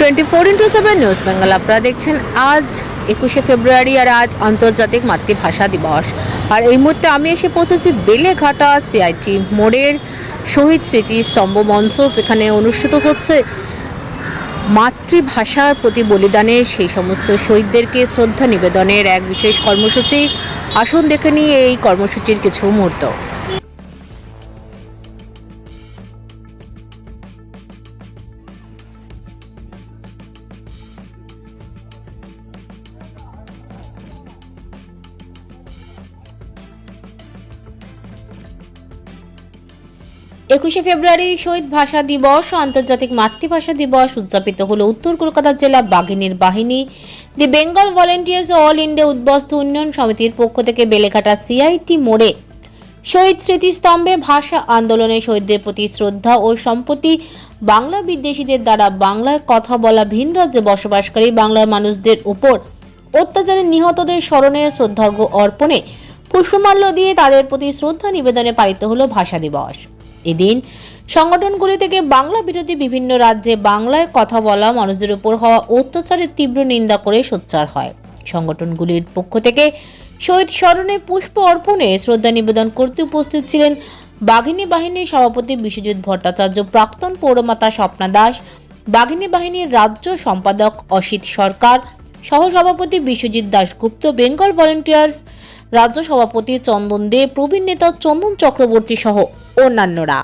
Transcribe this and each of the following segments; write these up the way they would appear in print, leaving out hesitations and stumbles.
24x7 news Bengal আপনারা দেখছেন। আজ 21শে ফেব্রুয়ারি আর আজ আন্তর্জাতিক মাতৃভাষা দিবস। আর এই মুহূর্তে আমি এসে পৌঁছেছি বেলেঘাটা সিআইটি মোড়ের শহীদ স্মৃতি স্তম্ভ মঞ্চ, যেখানে অনুষ্ঠিত হচ্ছে মাতৃভাষার প্রতি বলিদানের সেই সমস্ত শহীদদেরকে শ্রদ্ধা নিবেদনের এক বিশেষ কর্মসূচি। আসুন দেখে নিই এই কর্মসূচির কিছু মুহূর্ত। একুশে ফেব্রুয়ারি শহীদ ভাষা দিবস ও আন্তর্জাতিক মাতৃভাষা দিবস উদযাপিত হলো উত্তর কলকাতা জেলা বাঘিনীর বাহিনী দি বেঙ্গল ভলেন্টিয়ার্স অল ইন্ডিয়া উদ্বাস্তু উন্নয়ন সমিতির পক্ষ থেকে বেলেঘাটা সিআইটি মোড়ে শহীদ স্মৃতিস্তম্ভে ভাষা আন্দোলনে শহীদদের প্রতি শ্রদ্ধা ও সম্প্রতি বাংলা বিদ্বেষীদের দ্বারা বাংলায় কথা বলা ভিন রাজ্যে বসবাসকারী বাংলার মানুষদের উপর অত্যাচারে নিহতদের স্মরণে শ্রদ্ধার্ঘ্য অর্পণে পুষ্পমাল্য দিয়ে তাদের প্রতি শ্রদ্ধা নিবেদনে পালিত হলো ভাষা দিবস। এদিন সংগঠনগুলি থেকে বাংলা বিরোধী বিভিন্ন রাজ্যে বাংলায় কথা বলা মানুষদের উপর হওয়া অত্যাচারের তীব্র নিন্দা করে সোচ্চার হয়। সংগঠনগুলির পক্ষ থেকে শহীদ স্মরণে পুষ্প অর্পণে শ্রদ্ধা নিবেদন করতে উপস্থিত ছিলেন বাঘিনী বাহিনীর সভাপতি বিশ্বজিৎ ভট্টাচার্য, প্রাক্তন পৌরমাতা স্বপ্না দাস, বাঘিনী বাহিনীর রাজ্য সম্পাদক অসিত সরকার, সহসভাপতি বিশ্বজিৎ দাশগুপ্ত, বেঙ্গল ভলেন্টিয়ার্স রাজ্য সভাপতি চন্দন দে, প্রবীণ নেতা চন্দন চক্রবর্তী সহ অন্যান্যরা।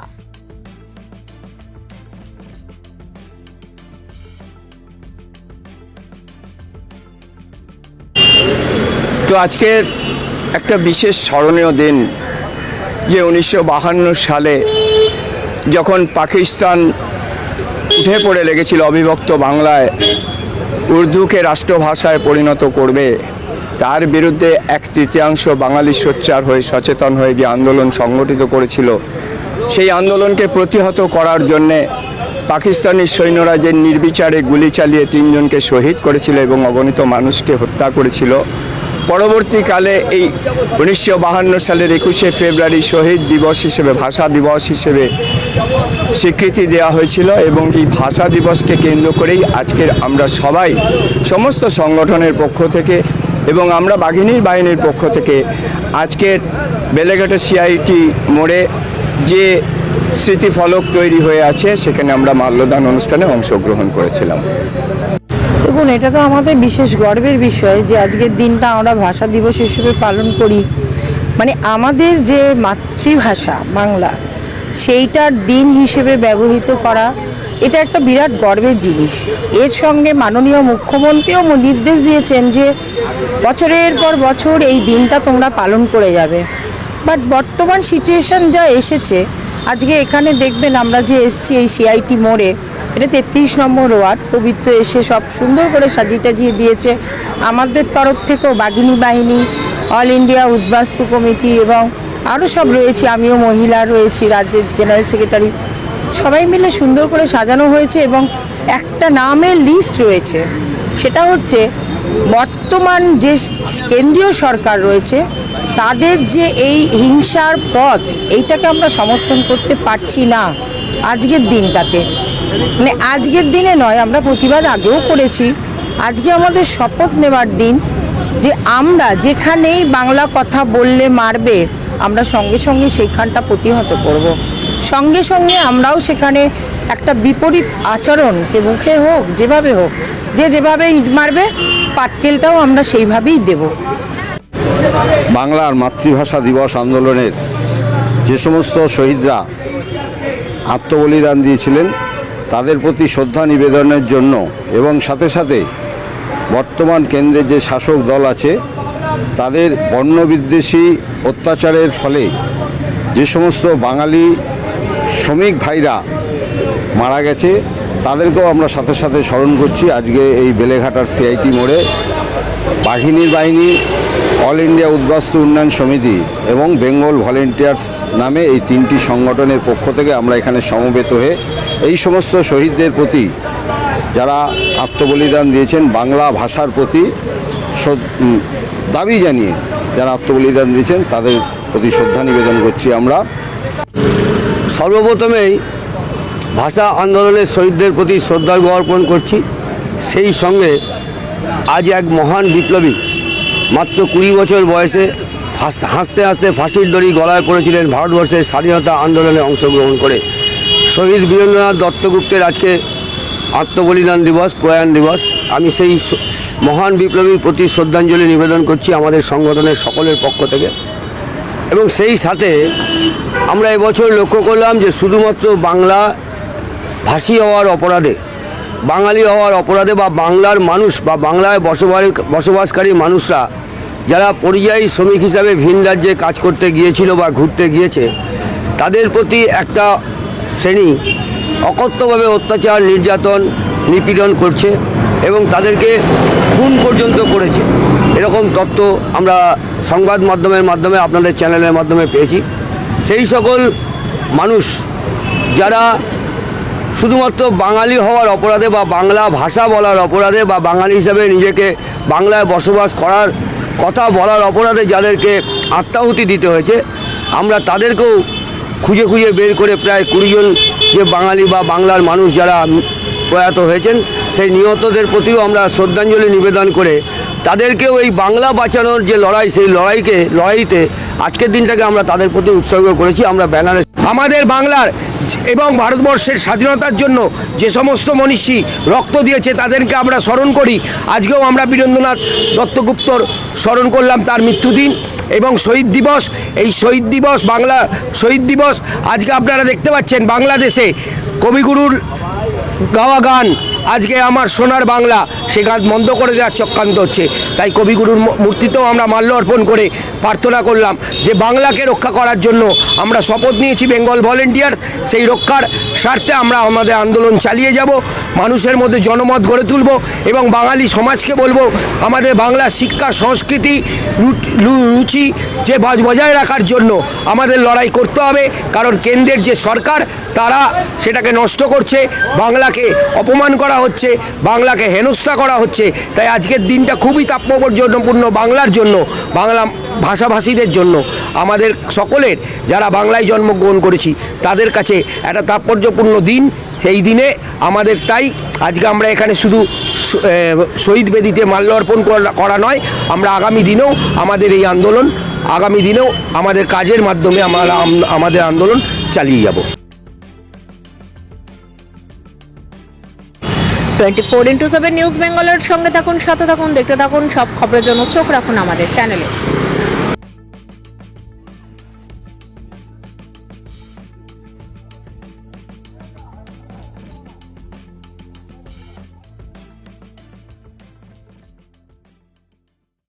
তো আজকের একটা বিশেষ স্মরণীয় দিন, যে 1952 সালে যখন পাকিস্তান উঠে পড়ে লেগেছিল অবিভক্ত বাংলায় উর্দুকে রাষ্ট্রভাষায় পরিণত করবে, তার বিরুদ্ধে 1/3 বাঙালি সোচ্চার হয়ে সচেতন হয়ে যে আন্দোলন সংগঠিত করেছিল, সেই আন্দোলনকে প্রতিহত করার জন্যে পাকিস্তানি সৈন্যরা যে নির্বিচারে গুলি চালিয়ে 3 জনকে শহীদ করেছিল এবং অগণিত মানুষকে হত্যা করেছিল। পরবর্তীকালে এই 1952 সালের 21শে ফেব্রুয়ারি শহীদ দিবস হিসেবে, ভাষা দিবস হিসেবে স্বীকৃতি দেওয়া হয়েছিল এবং এই ভাষা দিবসকে কেন্দ্র করেই আজকের আমরা সবাই সমস্ত সংগঠনের পক্ষ থেকে এবং আমরা বাঘিনীর বাহিনীর পক্ষ থেকে আজকের বেলেঘাটা সিআইটি মোড়ে যে স্মৃতিফলক তৈরি হয়ে আছে সেখানে আমরা মাল্যদান অনুষ্ঠানে অংশগ্রহণ করেছিলাম। দেখুন, এটা তো আমাদের বিশেষ গর্বের বিষয় যে আজকের দিনটা আমরা ভাষা দিবস হিসেবে পালন করি। মানে আমাদের যে মাতৃভাষা বাংলা, সেইটার দিন হিসেবে ব্যবহৃত করা, এটা একটা বিরাট গর্বের জিনিস। এর সঙ্গে মাননীয় মুখ্যমন্ত্রীও নির্দেশ দিয়েছেন যে বছরের পর বছর এই দিনটা তোমরা পালন করে যাবে। বাট বর্তমান সিচুয়েশন যা এসেছে, আজকে এখানে দেখবেন আমরা যে এসছি এই সিআইটি মোড়ে, এটা 33 নম্বর ওয়ার্ড, পবিত্র এসে সব সুন্দর করে সাজিয়ে টাজিয়ে দিয়েছে। আমাদের তরফ থেকেও বাঘিনী বাহিনী, অল ইন্ডিয়া উদ্বাস্তু কমিটি এবং আরও সব রয়েছে, আমিও মহিলা রয়েছি, রাজ্যের জেনারেল সেক্রেটারি, সবাই মিলে সুন্দর করে সাজানো হয়েছে এবং একটা নামের লিস্ট রয়েছে। সেটা হচ্ছে বর্তমান যে কেন্দ্রীয় সরকার রয়েছে তাদের যে এই হিংসার পথ, এইটাকে আমরা সমর্থন করতে পারছি না আজকের দিনটাতে। মানে আজকের দিনে নয়, আমরা প্রতিবাদ আগেও করেছি। আজকে আমাদের শপথ নেওয়ার দিন যে আমরা যেখানেই বাংলা কথা বললে মারবে, আমরা সঙ্গে সঙ্গে সেইখানটা প্রতিহত করব। সঙ্গে সঙ্গে আমরাও সেখানে একটা বিপরীত আচরণ মুখে হোক, যেভাবে হোক, যে যেভাবে ইট মারবে পাটকেলটাও আমরা সেইভাবেই দেব। বাংলার মাতৃভাষা দিবস আন্দোলনের যে সমস্ত শহীদরা আত্মবলিদান দিয়েছিলেন তাদের প্রতি শ্রদ্ধা নিবেদনের জন্য এবং সাথে সাথে বর্তমান কেন্দ্রের যে শাসক দল আছে তাদের বর্ণবিদ্বেষী অত্যাচারের ফলে যে সমস্ত বাঙালি শ্রমিক ভাইরা মারা গেছে তাদেরকেও আমরা সাথে সাথে স্মরণ করছি। আজকে এই বেলেঘাটার সিআইটি মোড়ে বাঘিনীর বাহিনী, অল ইন্ডিয়া উদ্বাস্তু উন্নয়ন সমিতি এবং বেঙ্গল ভলেন্টিয়ার্স নামে এই 3টি সংগঠনের পক্ষ থেকে আমরা এখানে সমবেত হয়ে এই সমস্ত শহীদদের প্রতি যারা আত্মবলিদান দিয়েছেন, বাংলা ভাষার প্রতি দাবি জানিয়ে যারা আত্মবলিদান দিয়েছেন তাদের প্রতি শ্রদ্ধা নিবেদন করছি। আমরা সর্বপ্রথমেই ভাষা আন্দোলনের শহীদদের প্রতি শ্রদ্ধার্ঘ্য অর্পণ করছি। সেই সঙ্গে আজ এক মহান বিপ্লবী মাত্র 20 বছর বয়সে হাসতে হাসতে ফাঁসির দড়ি গলায় পড়েছিলেন ভারতবর্ষের স্বাধীনতা আন্দোলনে অংশগ্রহণ করে। শহীদ বীরেন্দ্রনাথ দত্তগুপ্তের আজকে আত্মবলিদান দিবস, প্রয়াণ দিবস। আমি সেই মহান বিপ্লবীর প্রতি শ্রদ্ধাঞ্জলি নিবেদন করছি আমাদের সংগঠনের সকলের পক্ষ থেকে। এবং সেই সাথে আমরা এবছর লক্ষ্য করলাম যে শুধুমাত্র বাংলা ভাষী হওয়ার অপরাধে, বাঙালি হওয়ার অপরাধে বা বাংলার মানুষ বা বাংলায় বসবাসকারী মানুষরা যারা পরিযায়ী শ্রমিক হিসাবে ভিন রাজ্যে কাজ করতে গিয়েছিল বা ঘুরতে গিয়েছে, তাদের প্রতি একটা শ্রেণী অকথ্যভাবে অত্যাচার, নির্যাতন, নিপীড়ন করছে এবং তাদেরকে খুন পর্যন্ত করেছে। এরকম তথ্য আমরা সংবাদ মাধ্যমের মাধ্যমে, আপনাদের চ্যানেলের মাধ্যমে পেয়েছি। সেই সকল মানুষ যারা শুধুমাত্র বাঙালি হওয়ার অপরাধে বা বাংলা ভাষা বলার অপরাধে বা বাঙালি হিসাবে নিজেকে বাংলায় বসবাস করার কথা বলার অপরাধে যাদেরকে আত্মাহুতি দিতে হয়েছে, আমরা তাদেরকেও খুঁজে খুঁজে বের করে প্রায় 20 জন যে বাঙালি বা বাংলার মানুষ যারা প্রয়াত হয়েছেন, সেই নিহতদের প্রতিও আমরা শ্রদ্ধাঞ্জলি নিবেদন করে তাদেরকেও এই বাংলা বাঁচানোর যে লড়াই, সেই লড়াইতে আজকের দিনটাকে আমরা তাদের প্রতি উৎসর্গ করেছি। আমরা ব্যানারে আমাদের বাংলার এবং ভারতবর্ষের স্বাধীনতার জন্য যে সমস্ত মনীষী রক্ত দিয়েছে তাদেরকে আমরা স্মরণ করি। আজকেও আমরা বীরেন্দ্রনাথ দত্তগুপ্তর স্মরণ করলাম তার মৃত্যুদিন এবং শহীদ দিবস। এই শহীদ দিবস, বাংলা শহীদ দিবস, আজকে আপনারা দেখতে পাচ্ছেন বাংলাদেশে কবিগুরুর গাওয়া গান, আজকে আমার সোনার বাংলা, সে গান বন্ধ করে দেওয়ার চক্রান্ত হচ্ছে। তাই কবিগুরুর মূর্তিতেও আমরা মাল্য অর্পণ করে প্রার্থনা করলাম যে বাংলাকে রক্ষা করার জন্য আমরা শপথ নিয়েছি বেঙ্গল ভলেন্টিয়ার। সেই রক্ষার স্বার্থে আমরা আমাদের আন্দোলন চালিয়ে যাব, মানুষের মধ্যে জনমত গড়ে তুলব এবং বাঙালি সমাজকে বলবো আমাদের বাংলার শিক্ষা, সংস্কৃতি, রুচি যে বজায় রাখার জন্য আমাদের লড়াই করতে হবে। কারণ কেন্দ্রের যে সরকার, তারা সেটাকে নষ্ট করছে, বাংলাকে অপমান করা হচ্ছে, বাংলাকে হেনস্থা করা হচ্ছে। তাই আজকের দিনটা খুবই তাৎপর্যপূর্ণ বাংলার জন্য, বাংলা ভাষাভাষীদের জন্য, আমাদের সকলের যারা বাংলায় জন্মগ্রহণ করেছি তাদের কাছে একটা তাৎপর্যপূর্ণ দিন। সেই দিনে আমাদের তাই আজকে আমরা এখানে শুধু শহীদ বেদিতে মাল্য অর্পণ করা নয়, আমরা আগামী দিনেও আমাদের এই আন্দোলন, আগামী দিনেও আমাদের কাজের মাধ্যমে আমরা আমাদের আন্দোলন চালিয়ে যাব। 24x7 নিউজ বেঙ্গলের সঙ্গে থাকুন, সাথে থাকুন, দেখতে থাকুন। সব খবরের জন্য চোখ রাখুন আমাদের চ্যানেলে।